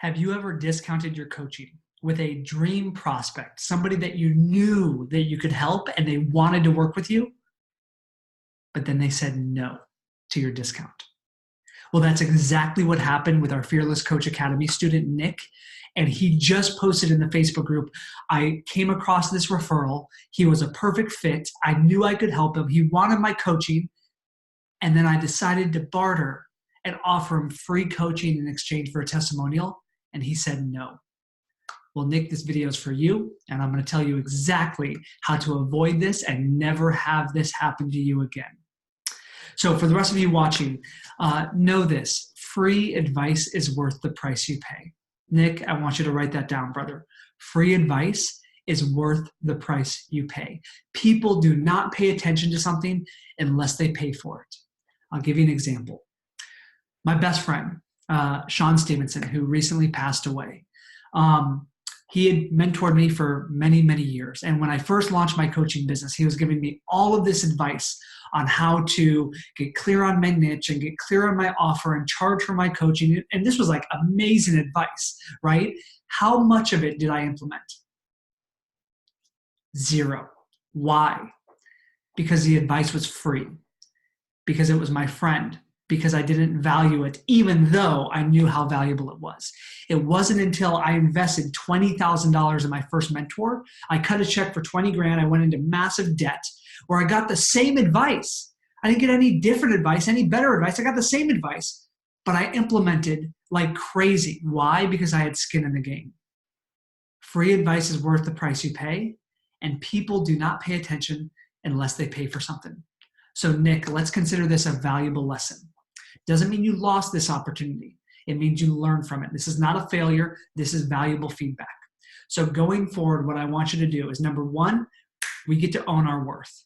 Have you ever discounted your coaching with a dream prospect, somebody that you knew that you could help and they wanted to work with you, but then they said no to your discount? Well, that's exactly what happened with our Fearless Coach Academy student, Nick. And he just posted in the Facebook group, I came across this referral. He was a perfect fit. I knew I could help him. He wanted my coaching. And then I decided to barter and offer him free coaching in exchange for a testimonial. And he said no. Well, Nick, this video is for you. And I'm going to tell you exactly how to avoid this and never have this happen to you again. So for the rest of you watching, know this: free advice is worth the price you pay. Nick, I want you to write that down, brother. Free advice is worth the price you pay. People do not pay attention to something unless they pay for it. I'll give you an example. My best friend, Sean Stevenson, who recently passed away, he had mentored me for many, many years. And when I first launched my coaching business, he was giving me all of this advice on how to get clear on my niche and get clear on my offer and charge for my coaching. And this was like amazing advice, right? How much of it did I implement? Zero. Why? Because the advice was free. Because it was my friend. Because I didn't value it, even though I knew how valuable it was. It wasn't until I invested $20,000 in my first mentor, I cut a check for 20 grand, I went into massive debt, where I got the same advice. I didn't get any different advice, any better advice. I got the same advice, but I implemented like crazy. Why? Because I had skin in the game. Free advice is worth the price you pay, and people do not pay attention unless they pay for something. So Nick, let's consider this a valuable lesson. Doesn't mean you lost this opportunity. It means you learned from it. This is not a failure. This is valuable feedback. So going forward, what I want you to do is, number one, we get to own our worth.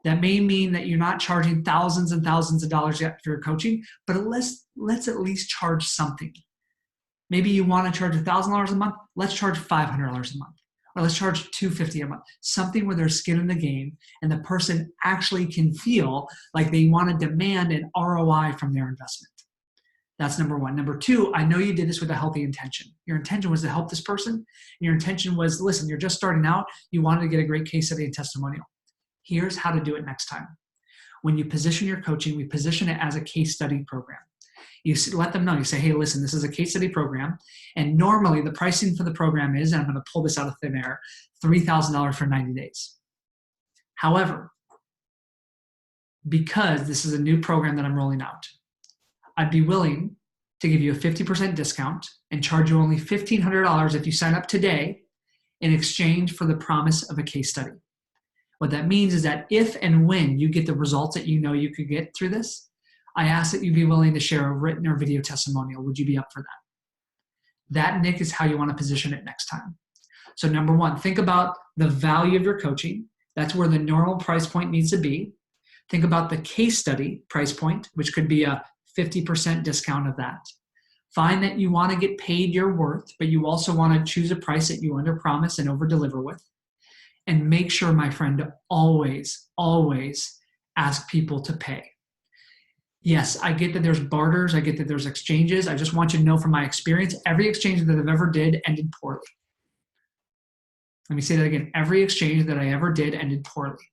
That may mean that you're not charging thousands and thousands of dollars yet for your coaching, but let's at least charge something. Maybe you want to charge $1,000 a month. Let's charge $500 a month. Or let's charge $250 a month. Something where there's skin in the game and the person actually can feel like they want to demand an ROI from their investment. That's number one. Number two, I know you did this with a healthy intention. Your intention was to help this person. And your intention was, listen, you're just starting out. You wanted to get a great case study and testimonial. Here's how to do it next time. When you position your coaching, we position it as a case study program. You let them know, you say, hey, listen, this is a case study program. And normally the pricing for the program is, and I'm going to pull this out of thin air, $3,000 for 90 days. However, because this is a new program that I'm rolling out, I'd be willing to give you a 50% discount and charge you only $1,500 if you sign up today in exchange for the promise of a case study. What that means is that if and when you get the results that you know you could get through this, I ask that you be willing to share a written or video testimonial. Would you be up for that? That, Nick, is how you want to position it next time. So number one, think about the value of your coaching. That's where the normal price point needs to be. Think about the case study price point, which could be a 50% discount of that. Find that you want to get paid your worth, but you also want to choose a price that you under promise and over deliver with. And make sure, my friend, to always, always ask people to pay. Yes, I get that there's barters. I get that there's exchanges. I just want you to know from my experience, every exchange that I've ever did ended poorly. Let me say that again. Every exchange that I ever did ended poorly.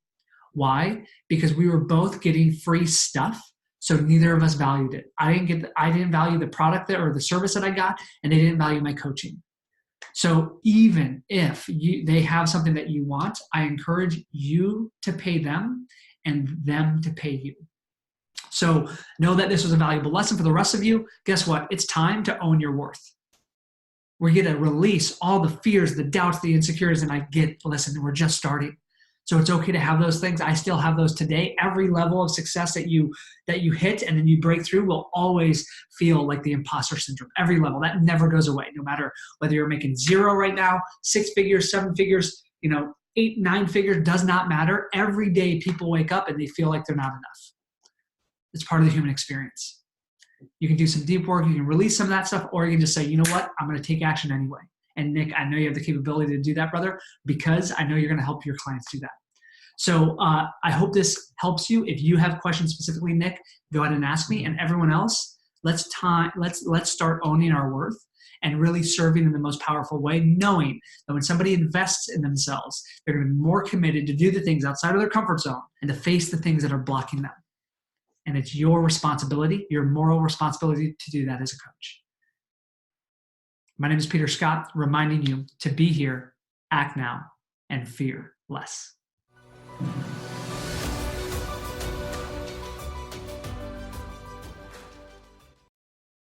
Why? Because we were both getting free stuff, so neither of us valued it. I didn't value the product or the service that I got, and they didn't value my coaching. So even if they have something that you want, I encourage you to pay them and them to pay you. So know that this was a valuable lesson for the rest of you. Guess what? It's time to own your worth. We're going to release all the fears, the doubts, the insecurities, and listen, we're just starting. So it's okay to have those things. I still have those today. Every level of success that you hit and then you break through will always feel like the imposter syndrome. Every level. That never goes away, no matter whether you're making 0 right now, 6 figures, 7 figures, 8, 9 figures, does not matter. Every day people wake up and they feel like they're not enough. It's part of the human experience. You can do some deep work. You can release some of that stuff, or you can just say, you know what? I'm going to take action anyway. And Nick, I know you have the capability to do that, brother, because I know you're going to help your clients do that. So I hope this helps you. If you have questions specifically, Nick, go ahead and ask me. And everyone else, Let's start owning our worth and really serving in the most powerful way, knowing that when somebody invests in themselves, they're going to be more committed to do the things outside of their comfort zone and to face the things that are blocking them. And it's your responsibility, your moral responsibility to do that as a coach. My name is Peter Scott, reminding you to be here, act now, and fear less.